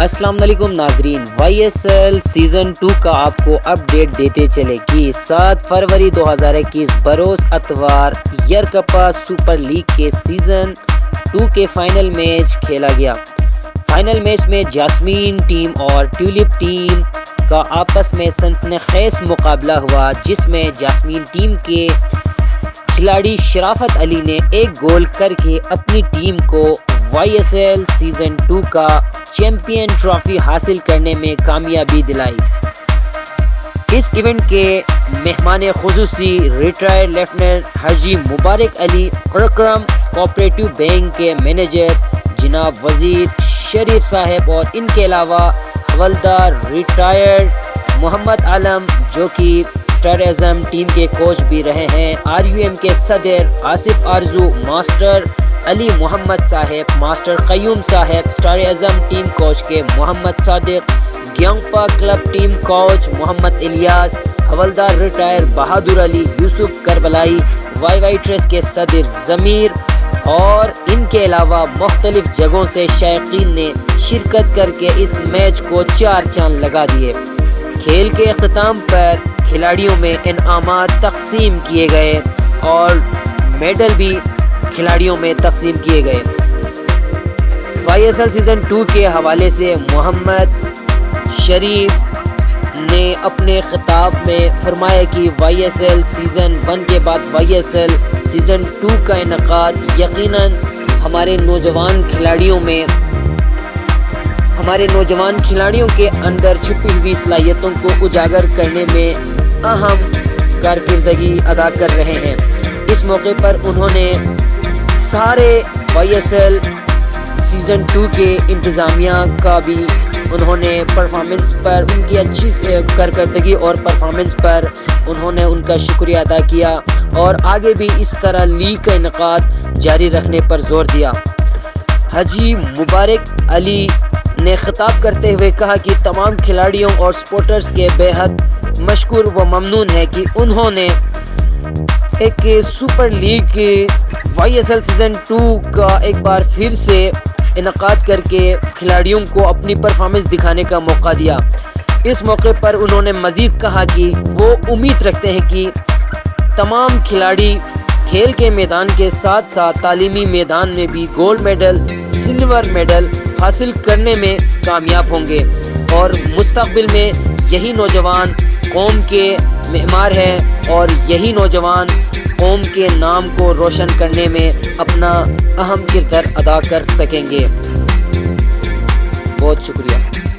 السلام علیکم ناظرین، وائی ایس ایل سیزن 2 کا آپ کو اپڈیٹ دیتے چلے کہ 7 فروری 2021 بروز اتوار یرکپا سپر لیگ کے سیزن 2 کے فائنل میچ کھیلا گیا۔ فائنل میچ میں جاسمین ٹیم اور ٹیولپ ٹیم کا آپس میں سنسنخیز مقابلہ ہوا، جس میں جاسمین ٹیم کے کھلاڑی شرافت علی نے ایک گول کر کے اپنی ٹیم کو وائی ایس ایل سیزن 2 کا چیمپئن ٹرافی حاصل کرنے میں کامیابی دلائی۔ اس ایونٹ کے مہمان خصوصی ریٹائرڈ لیفٹیننٹ حاجی مبارک علی کرکرم کوآپریٹو بینک کے مینیجر جناب وزیر شریف صاحب اور ان کے علاوہ حوالدار ریٹائرڈ محمد عالم جو کہ اسٹار اعظم ٹیم کے کوچ بھی رہے ہیں، آر یو ایم کے صدر آصف آرزو، ماسٹر علی محمد صاحب، ماسٹر قیوم صاحب، اسٹار اعظم ٹیم کوچ کے محمد صادق، گیانگپا کلب ٹیم کوچ محمد الیاس، حوالدار ریٹائر بہادر علی، یوسف کربلائی، وائی وائی ٹریس کے صدر ضمیر اور ان کے علاوہ مختلف جگہوں سے شائقین نے شرکت کر کے اس میچ کو 4 چاند لگا دیے۔ کھیل کے اختتام پر کھلاڑیوں میں انعامات تقسیم کیے گئے اور میڈل بھی کھلاڑیوں میں تقسیم کیے گئے۔ وائی ایس ایل سیزن 2 کے حوالے سے محمد شریف نے اپنے خطاب میں فرمایا کہ وائی ایس ایل سیزن 1 کے بعد وائی ایس ایل سیزن 2 کا انعقاد یقیناً ہمارے نوجوان کھلاڑیوں کے اندر چھپی ہوئی صلاحیتوں کو اجاگر کرنے میں اہم کارکردگی ادا کر رہے ہیں۔ اس موقع پر انہوں نے سارے وائی ایس ایل سیزن 2 کے انتظامیہ کا بھی انہوں نے پرفارمنس پر ان کی اچھی کارکردگی اور پرفارمنس پر انہوں نے ان کا شکریہ ادا کیا اور آگے بھی اس طرح لیگ کا انعقاد جاری رکھنے پر زور دیا۔ حاجی مبارک علی نے خطاب کرتے ہوئے کہا کہ تمام کھلاڑیوں اور سپورٹرز کے بے حد مشکور و ممنون ہے کہ انہوں نے ایک super league Y S L season 2 کا ایک بار پھر سے انعقاد کر کے کھلاڑیوں کو اپنی پرفارمنس دکھانے کا موقع دیا۔ اس موقع پر انہوں نے مزید کہا کہ وہ امید رکھتے ہیں کہ تمام کھلاڑی کھیل کے میدان کے ساتھ ساتھ تعلیمی میدان میں بھی گولڈ میڈل، سلور میڈل حاصل کرنے میں کامیاب ہوں گے اور مستقبل میں یہی نوجوان قوم کے معمار ہیں اور یہی نوجوان قوم کے نام کو روشن کرنے میں اپنا اہم کردار ادا کر سکیں گے۔ بہت شکریہ۔